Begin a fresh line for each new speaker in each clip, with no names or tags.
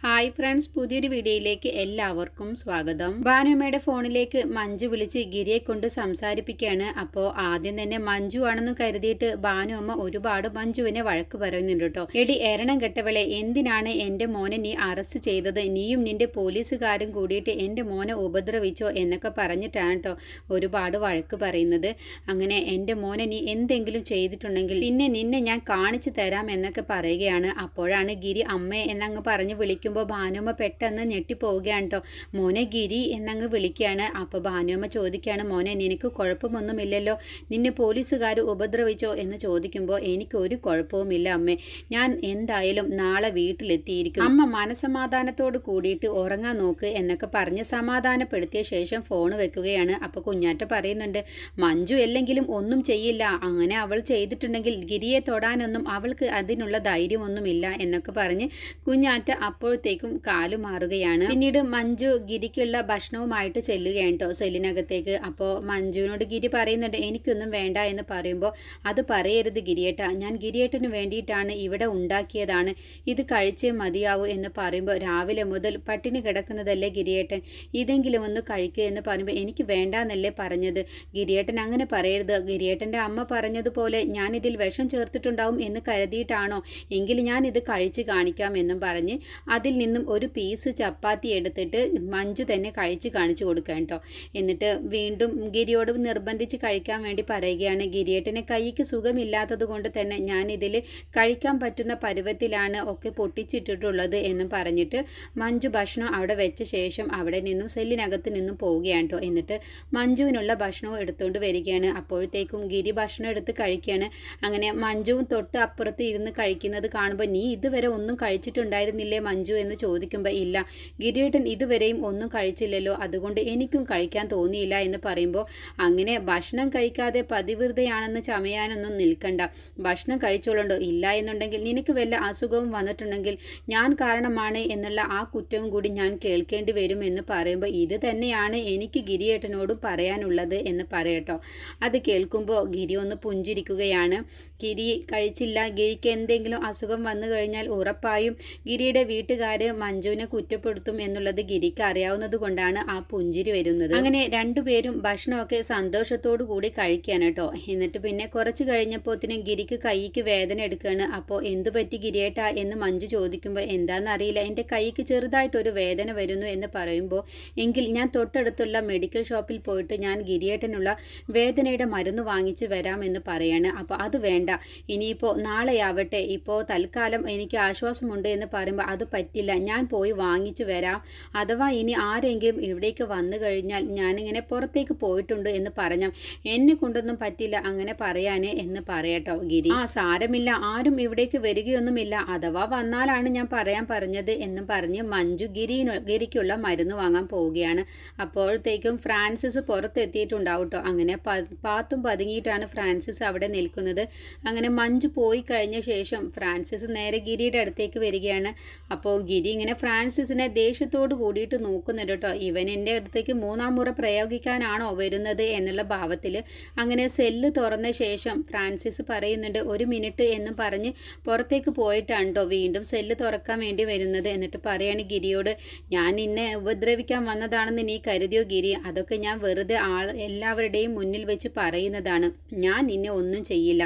Hi friends, പുതിയൊരു വീഡിയോയിലേക്ക് എല്ലാവർക്കും സ്വാഗതം. ഭാനുമ്മയുടെ ഫോണിലേക്ക് മഞ്ജു വിളിച്ച് ഗിരിയെ കൊണ്ട് സംസാരിപ്പിക്കുകയാണ്. അപ്പോൾ ആദ്യം തന്നെ മഞ്ജു ആണെന്ന് കരുതിയിട്ട് ഭാനുമ്മ ഒരുപാട് മഞ്ജുവിനെ വഴക്ക് പറയുന്നുണ്ട് കേട്ടോ. എടി എരണം കെട്ടവളെ, എന്തിനാണ് എൻ്റെ മോനെ നീ അറസ്റ്റ് ചെയ്തത്? നീയും നിന്റെ പോലീസുകാരും കൂടിയിട്ട് എൻ്റെ മോനെ ഉപദ്രവിച്ചോ എന്നൊക്കെ പറഞ്ഞിട്ടാണ് കേട്ടോ ഒരുപാട് വഴക്ക് പറയുന്നത്. അങ്ങനെ എൻ്റെ മോനെ നീ എന്തെങ്കിലും ചെയ്തിട്ടുണ്ടെങ്കിൽ പിന്നെ നിന്നെ ഞാൻ കാണിച്ചു തരാം എന്നൊക്കെ പറയുകയാണ്. അപ്പോഴാണ് ഗിരി അമ്മേ എന്നങ്ങ് പറഞ്ഞ് വിളിക്കുമ്പോൾ ഭാനുമ്മ പെട്ടെന്ന് ഞെട്ടിപ്പോവുകയാണ് കേട്ടോ. മോനെ ഗിരി എന്നങ്ങ് വിളിക്കുകയാണ്. അപ്പോൾ ഭാനുമ്മ ചോദിക്കുകയാണ്, മോനെ നിനക്ക് കുഴപ്പമൊന്നുമില്ലല്ലോ? നിന്നെ പോലീസുകാർ ഉപദ്രവിച്ചോ എന്ന് ചോദിക്കുമ്പോൾ എനിക്കൊരു കുഴപ്പവുമില്ല അമ്മേ, ഞാൻ എന്തായാലും നാളെ വീട്ടിലെത്തിയിരിക്കും. അമ്മ മനസമാധാനത്തോട് കൂടിയിട്ട് ഉറങ്ങാൻ നോക്ക് എന്നൊക്കെ പറഞ്ഞ് സമാധാനപ്പെടുത്തിയ ശേഷം ഫോൺ വെക്കുകയാണ്. അപ്പോൾ കുഞ്ഞാറ്റ പറയുന്നുണ്ട്, മഞ്ജു അല്ലെങ്കിലും ഒന്നും ചെയ്യില്ല, അങ്ങനെ അവൾ ചെയ്തിട്ടുണ്ടെങ്കിൽ ഗിരിയെ തൊടാനൊന്നും അവൾക്ക് അതിനുള്ള ധൈര്യമൊന്നുമില്ല എന്നൊക്കെ പറഞ്ഞ് കുഞ്ഞാറ്റ അപ്പോഴത്തേക്കും കാലു മാറുകയാണ്. പിന്നീട് മഞ്ജു ഗിരിക്കുള്ള ഭക്ഷണവുമായിട്ട് ചെല്ലുകയാണ് കേട്ടോ സെല്ലിനകത്തേക്ക്. അപ്പോൾ മഞ്ജുവിനോട് ഗിരി പറയുന്നുണ്ട്, എനിക്കൊന്നും വേണ്ട എന്ന് പറയുമ്പോൾ, അത് പറയരുത് ഗിരിയേട്ട, ഞാൻ ഗിരിയേട്ടന് വേണ്ടിയിട്ടാണ് ഇവിടെ ഉണ്ടാക്കിയതാണ്, ഇത് കഴിച്ചേ മതിയാവൂ എന്ന് പറയുമ്പോൾ, രാവിലെ മുതൽ പട്ടിണി കിടക്കുന്നതല്ലേ ഗിരിയേട്ടൻ, ഇതെങ്കിലും ഒന്ന് കഴിക്കുക എന്ന് പറയുമ്പോൾ, എനിക്ക് വേണ്ടാന്നല്ലേ പറഞ്ഞത് ഗിരിയേട്ടൻ, അങ്ങനെ പറയരുത്. ഗിരിയേട്ടൻ്റെ അമ്മ പറഞ്ഞതുപോലെ ഞാനിതിൽ വിഷം ചേർത്തിട്ടുണ്ടാവും എന്ന് കരുതിയിട്ടാണോ? എങ്കിൽ ഞാൻ ഇത് കഴിച്ച് കാണിക്കാം എന്നും പറഞ്ഞ് അതിൽ നിന്നും ഒരു പീസ് ചപ്പാത്തി എടുത്തിട്ട് മഞ്ജു തന്നെ കഴിച്ച് കാണിച്ചു കൊടുക്കാം കേട്ടോ. എന്നിട്ട് വീണ്ടും ഗിരിയോട് നിർബന്ധിച്ച് കഴിക്കാൻ വേണ്ടി പറയുകയാണ്. ഗിരിയേട്ടന് കൈക്ക് സുഖമില്ലാത്തത് കൊണ്ട് തന്നെ ഞാൻ ഇതിൽ കഴിക്കാൻ പറ്റുന്ന പരുവത്തിലാണ് ഒക്കെ പൊട്ടിച്ചിട്ടിട്ടുള്ളത് എന്നും പറഞ്ഞിട്ട് മഞ്ജു ഭക്ഷണം അവിടെ വെച്ച ശേഷം അവിടെ നിന്നും സെല്ലിനകത്ത് നിന്നും പോവുകയാണ് കേട്ടോ. എന്നിട്ട് മഞ്ജുവിനുള്ള ഭക്ഷണവും എടുത്തുകൊണ്ട് വരികയാണ്. അപ്പോഴത്തേക്കും ഗിരി ഭക്ഷണം എടുത്ത് കഴിക്കുകയാണ്. അങ്ങനെ മഞ്ജുവും തൊട്ട് അപ്പുറത്ത് ഇരുന്ന് കഴിക്കുന്നത് കാണുമ്പോൾ, നീ ഇതുവരെ ഒന്നും കഴിച്ചിട്ടുണ്ടായിരുന്നില്ലേ മഞ്ജു എന്ന് ചോദിക്കുമ്പോൾ, ഇല്ല ഗിരിയേട്ടൻ ഇതുവരെയും ഒന്നും കഴിച്ചില്ലല്ലോ, അതുകൊണ്ട് എനിക്കും കഴിക്കാൻ തോന്നിയില്ല എന്ന് പറയുമ്പോൾ, അങ്ങനെ ഭക്ഷണം കഴിക്കാതെ പതിവ്രതയാണെന്ന് ചമയാനൊന്നും നിൽക്കണ്ട, ഭക്ഷണം കഴിച്ചോളുണ്ടോ, ഇല്ല എന്നുണ്ടെങ്കിൽ നിനക്ക് വല്ല അസുഖവും വന്നിട്ടുണ്ടെങ്കിൽ ഞാൻ കാരണമാണ് എന്നുള്ള ആ കുറ്റവും കൂടി ഞാൻ കേൾക്കേണ്ടി വരും എന്ന് പറയുമ്പോൾ, ഇത് തന്നെയാണ് എനിക്ക് ഗിരിയേട്ടനോടും പറയാനുള്ളത് എന്ന് പറയട്ടോ. അത് കേൾക്കുമ്പോൾ ഗിരി ഒന്ന് പുഞ്ചിരിക്കുകയാണ്. ഗിരി കഴിച്ചില്ല, ഗിരിക്ക് എന്തെങ്കിലും അസുഖം വന്നു കഴിഞ്ഞാൽ ഉറപ്പായും ഗിരിയുടെ വീട്ടുകാർ മഞ്ജുവിനെ കുറ്റപ്പെടുത്തും എന്നുള്ളത് ഗിരിക്ക് അറിയാവുന്നത് കൊണ്ടാണ് ആ പുഞ്ചിരി വരുന്നത്. അങ്ങനെ രണ്ടുപേരും ഭക്ഷണമൊക്കെ സന്തോഷത്തോടു കൂടി കഴിക്കാൻ കേട്ടോ. എന്നിട്ട് പിന്നെ കുറച്ച് കഴിഞ്ഞപ്പോഴത്തേനും ഗിരിക്ക് കൈക്ക് വേദന എടുക്കുകയാണ്. അപ്പോൾ എന്തു പറ്റി ഗിരിയേട്ട എന്ന് മഞ്ജു ചോദിക്കുമ്പോൾ, എന്താണെന്നറിയില്ല, എൻ്റെ കൈക്ക് ചെറുതായിട്ടൊരു വേദന വരുന്നു എന്ന് പറയുമ്പോൾ, എങ്കിൽ ഞാൻ തൊട്ടടുത്തുള്ള മെഡിക്കൽ ഷോപ്പിൽ പോയിട്ട് ഞാൻ ഗിരിയേട്ടനുള്ള വേദനയുടെ മരുന്ന് വാങ്ങിച്ച് വരാമെന്ന് പറയാണ്. അപ്പോൾ അത് വേണ്ട, ഇനിയിപ്പോൾ നാളെയാവട്ടെ, ഇപ്പോൾ തൽക്കാലം എനിക്ക് ആശ്വാസമുണ്ട് എന്ന് പറയുമ്പോൾ, അത് പറ്റില്ല, ഞാൻ പോയി വാങ്ങിച്ചു വരാം, അഥവാ ഇനി ആരെങ്കിലും ഇവിടേക്ക് വന്നു കഴിഞ്ഞാൽ ഞാനിങ്ങനെ പുറത്തേക്ക് പോയിട്ടുണ്ട് എന്ന് പറഞ്ഞാൽ എന്നെ കൊണ്ടൊന്നും പറ്റില്ല അങ്ങനെ പറയാനേ എന്ന് പറയട്ടോ ഗിരി. സാരമില്ല, ആരും ഇവിടേക്ക് വരികയൊന്നുമില്ല, അഥവാ വന്നാലാണ് ഞാൻ പറയാൻ പറഞ്ഞത് എന്നും പറഞ്ഞ് മഞ്ജു ഗിരിക്കുള്ള മരുന്ന് വാങ്ങാൻ പോവുകയാണ്. അപ്പോഴത്തേക്കും ഫ്രാൻസിസ് പുറത്തെത്തിയിട്ടുണ്ടാവും കേട്ടോ. അങ്ങനെ പാത്തും പതുങ്ങിയിട്ടാണ് ഫ്രാൻസിസ് അവിടെ നിൽക്കുന്നത്. അങ്ങനെ മഞ്ജു പോയി കഴിഞ്ഞ ശേഷം ഫ്രാൻസിസ് നേരെ ഗിരിയുടെ അടുത്തേക്ക് വരികയാണ്. അപ്പോൾ ഗിരി ഇങ്ങനെ ഫ്രാൻസിസിനെ ദേഷ്യത്തോട് കൂടിയിട്ട് നോക്കുന്നുണ്ട് കേട്ടോ. ഇവൻ എൻ്റെ അടുത്തേക്ക് മൂന്നാം മുറ പ്രയോഗിക്കാനാണോ വരുന്നത് എന്നുള്ള ഭാവത്തിൽ. അങ്ങനെ സെല്ല് തുറന്ന ശേഷം ഫ്രാൻസിസ് പറയുന്നുണ്ട്, ഒരു മിനിറ്റ് എന്നും പറഞ്ഞ് പുറത്തേക്ക് പോയിട്ടാണ് കേട്ടോ വീണ്ടും സെല്ല് തുറക്കാൻ വേണ്ടി വരുന്നത്. എന്നിട്ട് പറയാണ് ഗിരിയോട്, ഞാൻ നിന്നെ ഉപദ്രവിക്കാൻ വന്നതാണെന്ന് നീ കരുതിയോ ഗിരി? അതൊക്കെ ഞാൻ വെറുതെ എല്ലാവരുടെയും മുന്നിൽ വെച്ച് പറയുന്നതാണ്, ഞാൻ നിന്നെ ഒന്നും ചെയ്യില്ല.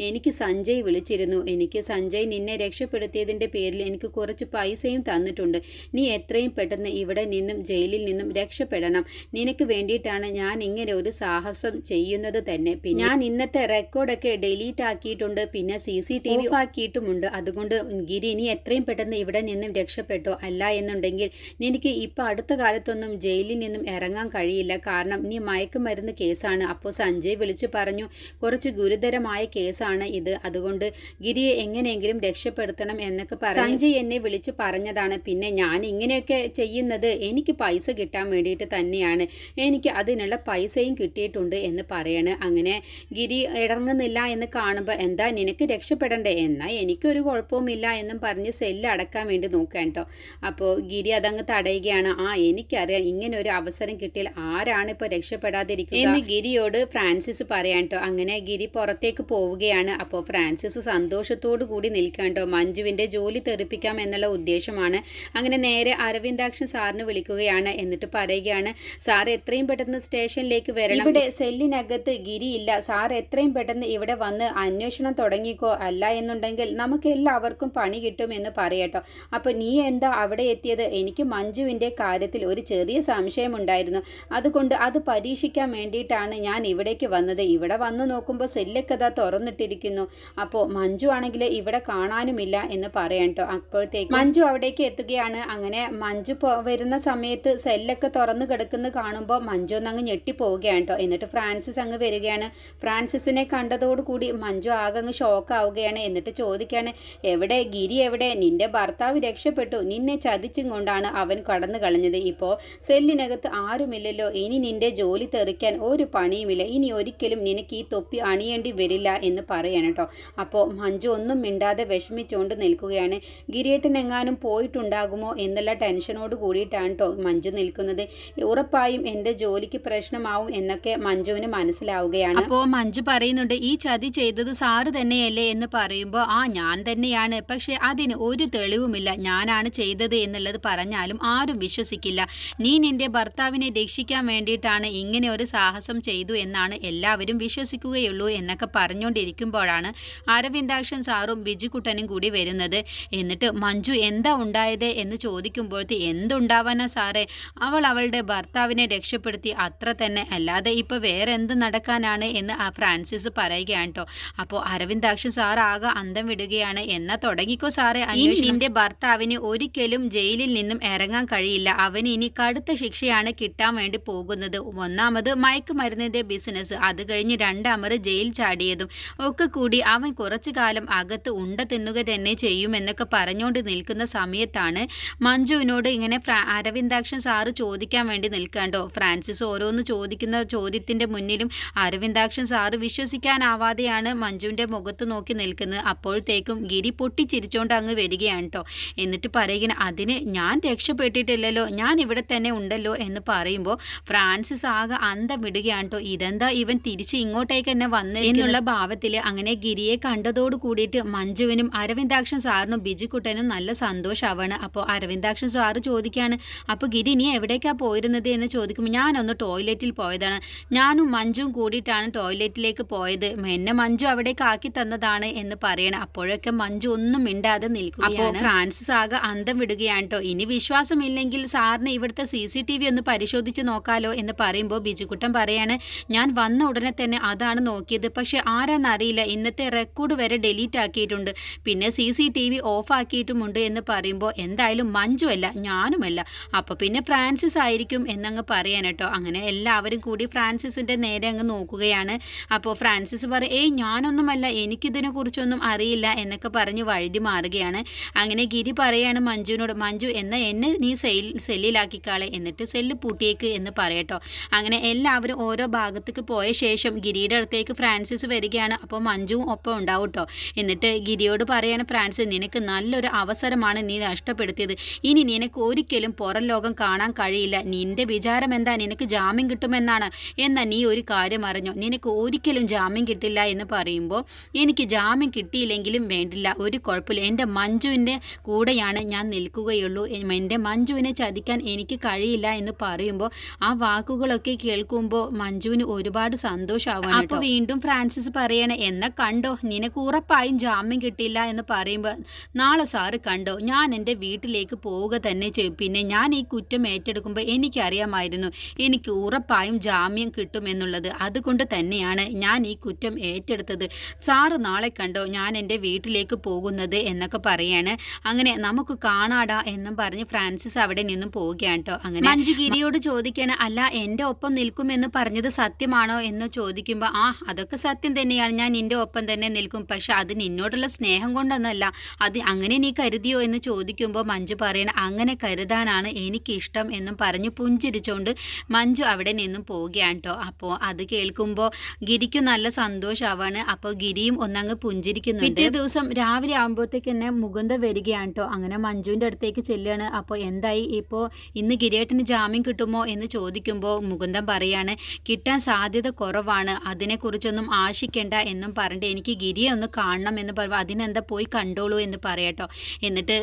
എനിക്ക് സഞ്ജയ് വിളിച്ചിരുന്നു, എനിക്ക് സഞ്ജയ് നിന്നെ രക്ഷപ്പെടുത്തിയതിൻ്റെ പേരിൽ എനിക്ക് കുറച്ച് പൈസയും തന്നിട്ടുണ്ട്, നീ എത്രയും പെട്ടെന്ന് ഇവിടെ നിന്നും ജയിലിൽ നിന്നും രക്ഷപ്പെടണം, നിനക്ക് വേണ്ടിയിട്ടാണ് ഞാൻ ഇങ്ങനെ ഒരു സാഹസം ചെയ്യുന്നത് തന്നെ. പിന്നെ ഞാൻ ഇന്നത്തെ റെക്കോർഡൊക്കെ ഡിലീറ്റ് ആക്കിയിട്ടുണ്ട്, പിന്നെ CCTV ആക്കിയിട്ടുമുണ്ട്, അതുകൊണ്ട് ഗിരി നീ എത്രയും പെട്ടെന്ന് ഇവിടെ നിന്നും രക്ഷപ്പെട്ടോ, അല്ല എന്നുണ്ടെങ്കിൽ നിനക്ക് ഇപ്പം അടുത്ത കാലത്തൊന്നും ജയിലിൽ നിന്നും ഇറങ്ങാൻ കഴിയില്ല, കാരണം നീ മയക്കുമരുന്ന് കേസാണ്. അപ്പോൾ സഞ്ജയ് വിളിച്ചു പറഞ്ഞു, കുറച്ച് ഗുരുതരമായ കേസാണ് ഇത്, അതുകൊണ്ട് ഗിരിയെ എങ്ങനെയെങ്കിലും രക്ഷപ്പെടുത്തണം എന്നൊക്കെ പറഞ്ഞു സഞ്ജയ് എന്നെ വിളിച്ച് പറഞ്ഞതാണ്. പിന്നെ ഞാൻ ഇങ്ങനെയൊക്കെ ചെയ്യുന്നത് എനിക്ക് പൈസ കിട്ടാൻ വേണ്ടിയിട്ട് തന്നെയാണ്, എനിക്ക് അതിനുള്ള പൈസയും കിട്ടിയിട്ടുണ്ട് എന്ന് പറയാണ്. അങ്ങനെ ഗിരി ഇറങ്ങുന്നില്ല എന്ന് കാണുമ്പോൾ, എന്താ നിനക്ക് രക്ഷപ്പെടണ്ടേ, എന്നാൽ എനിക്കൊരു കുഴപ്പവുമില്ല എന്നും പറഞ്ഞ് സെല്ല് അടക്കാൻ വേണ്ടി നോക്കാൻ കേട്ടോ. അപ്പോൾ ഗിരി അതങ്ങ് തടയുകയാണ്. എനിക്കറിയാം ഇങ്ങനെ ഒരു അവസരം കിട്ടിയാൽ ആരാണ് ഇപ്പോൾ രക്ഷപ്പെടാതിരിക്കുക എന്ന് ഗിരിയോട് ഫ്രാൻസിസ് പറയാൻ കേട്ടോ. അങ്ങനെ ഗിരി പുറത്തേക്ക് പോവുകയാണ്. വിളിക്കുകയാണ്. അപ്പോൾ ഫ്രാൻസിസ് സന്തോഷത്തോടു കൂടി നിൽക്കാണ്ടോ മഞ്ജുവിൻ്റെ ജോലി തെറിപ്പിക്കാം എന്നുള്ള ഉദ്ദേശമാണ്. അങ്ങനെ നേരെ അരവിന്ദാക്ഷൻ സാറിന് വിളിക്കുകയാണ്. എന്നിട്ട് പറയുകയാണ്, സാർ എത്രയും പെട്ടെന്ന് സ്റ്റേഷനിലേക്ക് വരണം, ഇവിടെ സെല്ലിനകത്ത് ഗിരിയില്ല, സാർ എത്രയും പെട്ടെന്ന് ഇവിടെ വന്ന് അന്വേഷണം തുടങ്ങിക്കോ, അല്ല എന്നുണ്ടെങ്കിൽ നമുക്ക് എല്ലാവർക്കും പണി കിട്ടും എന്ന് പറയട്ടോ. അപ്പോൾ നീ എന്താ അവിടെ എത്തിയത്? എനിക്ക് മഞ്ജുവിൻ്റെ കാര്യത്തിൽ ഒരു ചെറിയ സംശയമുണ്ടായിരുന്നു, അതുകൊണ്ട് അത് പരീക്ഷിക്കാൻ വേണ്ടിയിട്ടാണ് ഞാൻ ഇവിടേക്ക് വന്നത്. ഇവിടെ വന്നു നോക്കുമ്പോൾ സെല്ലൊക്കെ ഇതാ തുറന്നിട്ടിരിക്കുന്നു, അപ്പോൾ മഞ്ജു ആണെങ്കിൽ ഇവിടെ കാണാനുമില്ല എന്ന് പറയാം കേട്ടോ. അപ്പോഴത്തേക്ക് മഞ്ജു അവിടേക്ക് എത്തുകയാണ്. അങ്ങനെ മഞ്ജു വരുന്ന സമയത്ത് സെല്ലൊക്കെ തുറന്നു കിടക്കുന്ന കാണുമ്പോൾ മഞ്ജു ഒന്നങ്ങ് ഞെട്ടിപ്പോവുകയാണ് കേട്ടോ. എന്നിട്ട് ഫ്രാൻസിസ് അങ്ങ് വരികയാണ്. ഫ്രാൻസിസിനെ കണ്ടതോടുകൂടി മഞ്ജു ആകെ അങ്ങ് ഷോക്കാവുകയാണ്. എന്നിട്ട് ചോദിക്കുകയാണ്, എവിടെ ഗിരി എവിടെ? നിന്റെ ഭർത്താവ് രക്ഷപ്പെട്ടു, നിന്നെ ചതിച്ചും കൊണ്ടാണ് അവൻ കടന്നു കളഞ്ഞത്. ഇപ്പോൾ സെല്ലിനകത്ത് ആരുമില്ലല്ലോ, ഇനി നിന്റെ ജോലി തെറിക്കാൻ ഒരു പണിയുമില്ല, ഇനി ഒരിക്കലും നിനക്ക് ഈ തൊപ്പി അണിയേണ്ടി വരില്ല എന്ന് പറയാണ് കേട്ടോ. അപ്പോൾ മഞ്ജു ഒന്നും മിണ്ടാതെ വിഷമിച്ചുകൊണ്ട് നിൽക്കുകയാണ്. ഗിരിയേട്ടൻ എങ്ങാനും പോയിട്ടുണ്ടാകുമോ എന്നുള്ള ടെൻഷനോട് കൂടിയിട്ടാണ് കേട്ടോ മഞ്ജു നിൽക്കുന്നത്. ഉറപ്പായും എൻ്റെ ജോലിക്ക് പ്രശ്നമാവും എന്നൊക്കെ മഞ്ജുവിന് മനസ്സിലാവുകയാണ്. അപ്പോൾ മഞ്ജു പറയുന്നുണ്ട്, ഈ ചതി ചെയ്തത് സാറ് തന്നെയല്ലേ എന്ന് പറയുമ്പോൾ, ആ ഞാൻ തന്നെയാണ്, പക്ഷെ അതിന് ഒരു തെളിവുമില്ല, ഞാനാണ് ചെയ്തത് എന്നുള്ളത് പറഞ്ഞാലും ആരും വിശ്വസിക്കില്ല. നീ നിന്റെ ഭർത്താവിനെ രക്ഷിക്കാൻ വേണ്ടിയിട്ടാണ് ഇങ്ങനെ ഒരു സാഹസം ചെയ്തു എന്നാണ് എല്ലാവരും വിശ്വസിക്കുകയുള്ളൂ എന്നൊക്കെ പറഞ്ഞുകൊണ്ടിരിക്കുമ്പോഴാണ് അരവിന്ദാക്ഷൻ സാറും ബിജുക്കുട്ടനും കൂടി വരുന്നത്. എന്നിട്ട് മഞ്ജു എന്താ ഉണ്ടായത് എന്ന് ചോദിക്കുമ്പോഴത്തെ, എന്തുണ്ടാവാനാ സാറേ, അവൾ അവളുടെ ഭർത്താവിനെ രക്ഷപ്പെടുത്തി, അത്ര തന്നെ, അല്ലാതെ ഇപ്പോൾ വേറെ എന്ത് നടക്കാനാണ് എന്ന് ഫ്രാൻസിസ് പറയുകയാണ് കേട്ടോ. അപ്പോൾ അരവിന്ദാക്ഷൻ സാർ ആകെ അന്തം വിടുകയാണ്. എന്നാ തുടങ്ങിക്കോ സാറേ, നിന്റെ ഭർത്താവിന് ഒരിക്കലും ജയിലിൽ നിന്നും ഇറങ്ങാൻ കഴിയില്ല, അവന് ഇനി കടുത്ത ശിക്ഷയാണ് കിട്ടാൻ വേണ്ടി പോകുന്നത്. ഒന്നാമത് മയക്കുമരുന്നിൻ്റെ ബിസിനസ്, അത് കഴിഞ്ഞ് രണ്ടാമത് ജയിൽ ചാടിയതും ഒക്കെ കൂടി അവൻ കുറച്ചു കാലം അകത്ത് ഉണ്ട തിന്നുക തന്നെ ചെയ്യുമെന്നൊക്കെ പറഞ്ഞുകൊണ്ട് നിൽക്കുന്ന സമയത്താണ് മഞ്ജുവിനോട് ഇങ്ങനെ അരവിന്ദാക്ഷൻ സാറ് ചോദിക്കാൻ വേണ്ടി നിൽക്കാണ്ടോ. ഫ്രാൻസിസ് ഓരോന്ന് ചോദിക്കുന്ന ചോദ്യത്തിൻ്റെ മുന്നിലും അരവിന്ദാക്ഷൻ സാറ് വിശ്വസിക്കാനാവാതെയാണ് മഞ്ജുവിൻ്റെ മുഖത്ത് നോക്കി നിൽക്കുന്നത്. അപ്പോഴത്തേക്കും ഗിരി പൊട്ടിച്ചിരിച്ചോണ്ട് അങ്ങ് വരികയാണ് കേട്ടോ. എന്നിട്ട് പറയുകയാണ്, അതിന് ഞാൻ രക്ഷപ്പെട്ടിട്ടില്ലല്ലോ, ഞാൻ ഇവിടെ തന്നെ ഉണ്ടല്ലോ എന്ന് പറയുമ്പോൾ ഫ്രാൻസിസ് ആകെ അന്തം വിടുകയാണ് കേട്ടോ. ഇതെന്താ ഇവൻ തിരിച്ച് ഇങ്ങോട്ടേക്ക് തന്നെ വന്ന് എന്നുള്ള ഭാവത്തിൽ. അങ്ങനെ ഗിരിയെ കണ്ടതോട് കൂടിയിട്ട് മഞ്ജുവിനും അരവിന്ദാക്ഷൻ സാറിനും ബിജുക്കുട്ടനും നല്ല സന്തോഷമാവാണ്. അപ്പോൾ അരവിന്ദാക്ഷൻ സാറ് ചോദിക്കുകയാണ്, അപ്പോൾ ഗിരി നീ എവിടേക്കാണ് പോയിരുന്നത് എന്ന് ചോദിക്കുമ്പോൾ, ഞാനൊന്ന് ടോയ്ലറ്റിൽ പോയതാണ്, ഞാനും മഞ്ജുവും കൂടിയിട്ടാണ് ടോയ്ലറ്റിലേക്ക് പോയത്, എന്നെ മഞ്ജു അവിടേക്ക് ആക്കി തന്നതാണ് എന്ന് പറയണം. അപ്പോഴൊക്കെ മഞ്ജു ഒന്നും മിണ്ടാതെ നിൽക്കും. അപ്പോൾ ഫ്രാൻസിസ് ആകെ അന്തം വിടുകയാണ് കേട്ടോ. ഇനി വിശ്വാസമില്ലെങ്കിൽ സാറിന് ഇവിടുത്തെ CCTV ഒന്ന് പരിശോധിച്ച് നോക്കാലോ എന്ന് പറയുമ്പോൾ ബിജുക്കുട്ടൻ പറയാണ്, ഞാൻ വന്ന ഉടനെ തന്നെ അതാണ് നോക്കിയത്, പക്ഷെ ആരാന്നറിയില്ല, ഇന്നത്തെ റെക്കോർഡ് വരെ ഡിലീറ്റ് ആക്കിയിട്ടുണ്ട്, പിന്നെ CCTV ഓഫ് ആക്കിയിട്ടുമുണ്ട് എന്ന് പറയുമ്പോൾ, എന്തായാലും മഞ്ജു അല്ല, ഞാനുമല്ല, അപ്പോൾ പിന്നെ ഫ്രാൻസിസ് ആയിരിക്കും എന്നങ്ങ് പറയാൻ കേട്ടോ. അങ്ങനെ എല്ലാവരും കൂടി ഫ്രാൻസിസിൻ്റെ നേരെ അങ്ങ് നോക്കുകയാണ്. അപ്പോൾ ഫ്രാൻസിസ് പറയും, ഏയ് ഞാനൊന്നുമല്ല, എനിക്കിതിനെ കുറിച്ചൊന്നും അറിയില്ല എന്നൊക്കെ പറഞ്ഞ് വഴുതി മാറുകയാണ്. അങ്ങനെ ഗിരി പറയാണ് മഞ്ജുവിനോട്, മഞ്ജു എന്നാൽ എന്നെ നീ സെല്ലിലാക്കിക്കാളെ, എന്നിട്ട് സെല്ല് പൂട്ടിയേക്ക് എന്ന് പറയട്ടോ. അങ്ങനെ എല്ലാവരും ഓരോ ഭാഗത്തേക്ക് പോയ ശേഷം ഗിരിയുടെ അടുത്തേക്ക് ഫ്രാൻസിസ് വരികയാണ്. അപ്പോൾ മഞ്ജുവും ഒപ്പം ഉണ്ടാവും കേട്ടോ. എന്നിട്ട് ഗിരിയോട് പറയാണ്, ഫ്രാൻസിസ് നിനക്ക് നല്ലൊരു അവസരമാണ് നീ നഷ്ടപ്പെടുത്തിയത്, ഇനി നിനക്ക് ഒരിക്കലും പുറം ലോകം കാണാൻ കഴിയില്ല, നിന്റെ വിചാരം എന്താ നിനക്ക് ജാമ്യം കിട്ടുമെന്നാണ്, എന്നാൽ നീ ഒരു കാര്യം അറിഞ്ഞോ, നിനക്ക് ഒരിക്കലും ജാമ്യം കിട്ടില്ല എന്ന് പറയുമ്പോൾ, എനിക്ക് ജാമ്യം കിട്ടിയില്ലെങ്കിലും വേണ്ടില്ല, ഒരു കുഴപ്പമില്ല, എൻ്റെ മഞ്ജുവിൻ്റെ കൂടെയാണ് ഞാൻ നിൽക്കുകയുള്ളൂ, എൻ്റെ മഞ്ജുവിനെ ചതിക്കാൻ എനിക്ക് കഴിയില്ല എന്ന് പറയുമ്പോൾ ആ വാക്കുകളൊക്കെ കേൾക്കുമ്പോൾ മഞ്ജുവിന് ഒരുപാട് സന്തോഷമാവാണ്. അപ്പോൾ വീണ്ടും ഫ്രാൻസിസ് പറയണേ, എന്നെ കണ്ടോ, നിനക്ക് ഉറപ്പായും ജാമ്യം കിട്ടില്ല എന്ന് പറയുമ്പോൾ, നാളെ സാറ് കണ്ടോ, ഞാൻ എൻ്റെ വീട്ടിലേക്ക് പോവുക തന്നെ ചെയ്യും, പിന്നെ ഞാൻ ഈ കുറ്റം ഏറ്റെടുക്കുമ്പോൾ എനിക്കറിയാമായിരുന്നു എനിക്ക് ഉറപ്പായും ജാമ്യം കിട്ടുമെന്നുള്ളത്, അതുകൊണ്ട് തന്നെയാണ് ഞാൻ ഈ കുറ്റം ഏറ്റെടുത്തത്, സാറ് നാളെ കണ്ടോ ഞാൻ എൻ്റെ വീട്ടിലേക്ക് പോകുന്നത് എന്നൊക്കെ പറയാണ്. അങ്ങനെ നമുക്ക് കാണാടാ എന്നും പറഞ്ഞ് ഫ്രാൻസിസ് അവിടെ നിന്നും പോവുകയാണ് കേട്ടോ. അങ്ങനെ മഞ്ജു ഗിരിയോട് ചോദിക്കാണ്, അല്ല എൻ്റെ ഒപ്പം നിൽക്കുമെന്ന് പറഞ്ഞത് സത്യമാണോ എന്ന് ചോദിക്കുമ്പോൾ, ആ അതൊക്കെ സത്യം തന്നെയാണ്, ഞാൻ നിൻ്റെ ഒപ്പം തന്നെ നിൽക്കും, പക്ഷെ അത് നിന്നോടുള്ള സ്നേഹം കൊണ്ടൊന്നല്ല, അത് അങ്ങനെ നീ കരുതിയോ എന്ന് ചോദിക്കുമ്പോൾ മഞ്ജു പറയണം, അങ്ങനെ കരുതാനാണ് എനിക്കിഷ്ടം എന്നും പറഞ്ഞ് പുഞ്ചിരിച്ചുകൊണ്ട് മഞ്ജു അവിടെ നിന്നും പോവുകയാണ് കേട്ടോ. അപ്പോൾ അത് കേൾക്കുമ്പോൾ ഗിരിക്ക് നല്ല സന്തോഷമാവാണ്. അപ്പോൾ ഗിരിയും ഒന്നങ്ങ് പുഞ്ചിരിക്കുന്നുണ്ട്. പിറ്റേ ദിവസം രാവിലെ ആകുമ്പോഴത്തേക്ക് തന്നെ മുകുന്ദ വരികയാണ് കേട്ടോ. അങ്ങനെ മഞ്ജുവിൻ്റെ അടുത്തേക്ക് ചെല്ലുകയാണ്. അപ്പോൾ എന്തായി, ഇപ്പോൾ ഇന്ന് ഗിരിയേട്ടന് ജാമ്യം കിട്ടുമോ എന്ന് ചോദിക്കുമ്പോൾ മുകുന്ദൻ പറയാണ്, കിട്ടാൻ സാധ്യത കുറവാണ്, അതിനെക്കുറിച്ചൊന്നും ആശിക്കേണ്ട എന്നും എന്നും പറഞ്ഞിട്ട് എനിക്ക് ഗിരിയെ ഒന്ന് കാണണം എന്ന് പറയുമ്പോൾ അതിനെന്താ പോയി കണ്ടോളൂ എന്ന് പറയട്ടോ. എന്നിട്ട്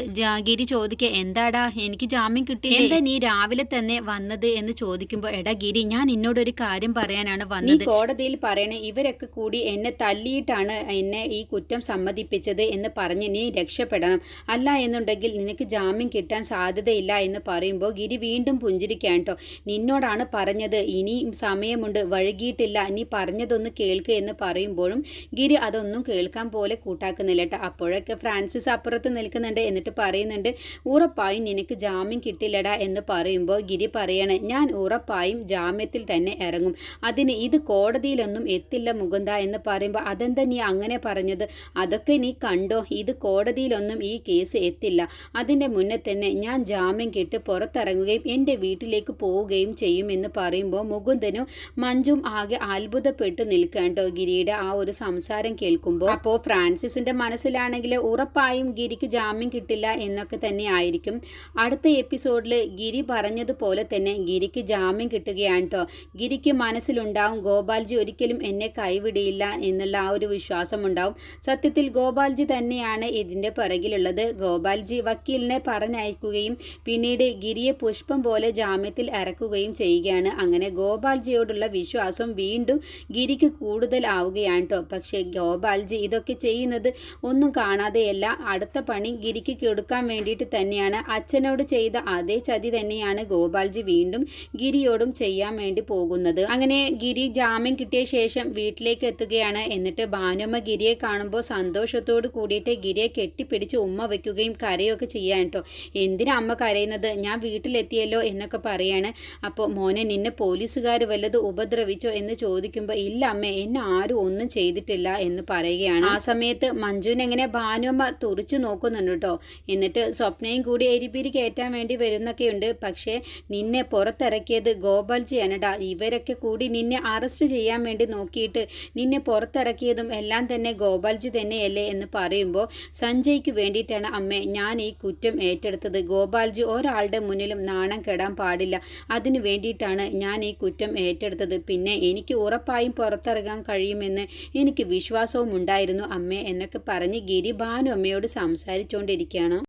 ഗിരി ചോദിക്കുക, എന്താടാ എനിക്ക് ജാമ്യം കിട്ടി, എന്താ നീ രാവിലെ തന്നെ വന്നത് എന്ന് ചോദിക്കുമ്പോൾ, എടാ ഗിരി ഞാൻ എന്നോടൊരു കാര്യം പറയാനാണ് വന്നത്. കോടതിയിൽ പറയണേ ഇവരൊക്കെ കൂടി എന്നെ തല്ലിയിട്ടാണ് എന്നെ ഈ കുറ്റം സമ്മതിപ്പിച്ചത് എന്ന് പറഞ്ഞ് നീ രക്ഷപ്പെടണം, അല്ല എന്നുണ്ടെങ്കിൽ നിനക്ക് ജാമ്യം കിട്ടാൻ സാധ്യതയില്ല എന്ന് പറയുമ്പോൾ ഗിരി വീണ്ടും പുഞ്ചിരിക്കാൻ കേട്ടോ. നിന്നോടാണ് പറഞ്ഞത്, ഇനി സമയമുണ്ട്, വൈകിയിട്ടില്ല, നീ പറഞ്ഞതൊന്ന് കേൾക്ക് എന്ന് പറയുമ്പോഴും ഗിരി അതൊന്നും കേൾക്കാൻ പോലെ കൂട്ടാക്കുന്നില്ല കേട്ടോ. അപ്പോഴൊക്കെ ഫ്രാൻസിസ് അപ്പുറത്ത് നിൽക്കുന്നുണ്ട്. എന്നിട്ട് പറയുന്നുണ്ട്, ഉറപ്പായും നിനക്ക് ജാമ്യം കിട്ടില്ലടാ എന്ന് പറയുമ്പോൾ ഗിരി പറയണേ, ഞാൻ ഉറപ്പായും ജാമ്യത്തിൽ തന്നെ ഇറങ്ങും, അതിന് ഇത് കോടതിയിലൊന്നും എത്തില്ല മുകുന്ദ എന്ന് പറയുമ്പോൾ, അതെന്താ നീ അങ്ങനെ പറഞ്ഞത്, അതൊക്കെ നീ കണ്ടോ, ഇത് കോടതിയിലൊന്നും ഈ കേസ് എത്തില്ല, അതിൻ്റെ മുന്നേ തന്നെ ഞാൻ ജാമ്യം കിട്ടി പുറത്തിറങ്ങുകയും എൻ്റെ വീട്ടിലേക്ക് പോവുകയും ചെയ്യും എന്ന് പറയുമ്പോൾ മുകുന്ദനും മഞ്ജും ആകെ അത്ഭുതപ്പെട്ട് നിൽക്കേണ്ടോ ഗിരിയുടെ ആ ഒരു സംസാരം കേൾക്കുമ്പോൾ. അപ്പോൾ ഫ്രാൻസിസിന്റെ മനസ്സിലാണെങ്കിൽ ഉറപ്പായും ഗിരിക്ക് ജാമ്യം കിട്ടില്ല എന്നൊക്കെ തന്നെ ആയിരിക്കും. അടുത്ത എപ്പിസോഡിൽ ഗിരി പറഞ്ഞതുപോലെ തന്നെ ഗിരിക്ക് ജാമ്യം കിട്ടുകയാണ് കേട്ടോ. ഗിരിക്ക് മനസ്സിലുണ്ടാവും ഗോപാൽജി ഒരിക്കലും എന്നെ കൈവിടിയില്ല എന്നുള്ള ആ ഒരു വിശ്വാസം ഉണ്ടാവും. സത്യത്തിൽ ഗോപാൽജി തന്നെയാണ് ഇതിൻ്റെ പിറകിലുള്ളത്. ഗോപാൽജി വക്കീലിനെ പറഞ്ഞയക്കുകയും പിന്നീട് ഗിരിയെ പുഷ്പം പോലെ ജാമ്യത്തിൽ ഇറക്കുകയും ചെയ്യുകയാണ്. അങ്ങനെ ഗോപാൽജിയോടുള്ള വിശ്വാസം വീണ്ടും ഗിരിക്ക് കൂടുതൽ ആവുകയാണ് കേട്ടോ. പക്ഷേ ഗോപാൽജി ഇതൊക്കെ ചെയ്യുന്നത് ഒന്നും കാണാതെയല്ല, അടുത്ത പണി ഗിരിക്ക് കൊടുക്കാൻ വേണ്ടിയിട്ട് തന്നെയാണ്. അച്ഛനോട് ചെയ്ത അതേ ചതി തന്നെയാണ് ഗോപാൽജി വീണ്ടും ഗിരിയോടും ചെയ്യാൻ വേണ്ടി പോകുന്നത്. അങ്ങനെ ഗിരി ജാമ്യം കിട്ടിയ ശേഷം വീട്ടിലേക്ക് എത്തുകയാണ്. എന്നിട്ട് ഭാനുമ്മ ഗിരിയെ കാണുമ്പോൾ സന്തോഷത്തോട് കൂടിയിട്ട് ഗിരിയെ കെട്ടിപ്പിടിച്ച് ഉമ്മ വയ്ക്കുകയും കരയൊക്കെ ചെയ്യാൻ കേട്ടോ. എന്തിനാ അമ്മ കരയുന്നത്, ഞാൻ വീട്ടിലെത്തിയല്ലോ എന്നൊക്കെ പറയാണ്. അപ്പോൾ മോനെ നിന്നെ പോലീസുകാർ വല്ലത് ഉപദ്രവിച്ചോ എന്ന് ചോദിക്കുമ്പോൾ, ഇല്ല അമ്മേ എന്നെ ആരും ഒന്നും ചെയ്തിട്ടില്ല എന്ന് പറയുകയാണ്. ആ സമയത്ത് മഞ്ജുവിനെ എങ്ങനെ ഭാനുമ്മ തുറിച്ചു നോക്കുന്നുണ്ട് കേട്ടോ. എന്നിട്ട് സ്വപ്നയും കൂടി എരിപിരി കയറ്റാൻ വേണ്ടി വരുന്നൊക്കെയുണ്ട്. പക്ഷേ നിന്നെ പുറത്തിറക്കിയത് ഗോപാൽജിയാണടാ, ഇവരൊക്കെ കൂടി നിന്നെ അറസ്റ്റ് ചെയ്യാൻ വേണ്ടി നോക്കിയിട്ട് നിന്നെ പുറത്തിറക്കിയതും എല്ലാം തന്നെ ഗോപാൽജി തന്നെയല്ലേ എന്ന് പറയുമ്പോൾ, സഞ്ജയ്ക്ക് വേണ്ടിയിട്ടാണ് അമ്മേ ഞാൻ ഈ കുറ്റം ഏറ്റെടുത്തത്, ഗോപാൽജി ഒരാളുടെ മുന്നിലും നാണം കെടാൻ പാടില്ല, അതിനു വേണ്ടിയിട്ടാണ് ഞാൻ ഈ കുറ്റം ഏറ്റെടുത്തത്. പിന്നെ എനിക്ക് ഉറപ്പായും പുറത്തിറങ്ങാൻ കഴിയുമെന്ന് എനിക്ക് വിശ്വാസവും ഉണ്ടായിരുന്നു അമ്മേ എന്നൊക്കെ പറഞ്ഞ് ഗിരി ഭാനു അമ്മയോട് സംസാരിച്ചുകൊണ്ടിരിക്കുകയാണ്.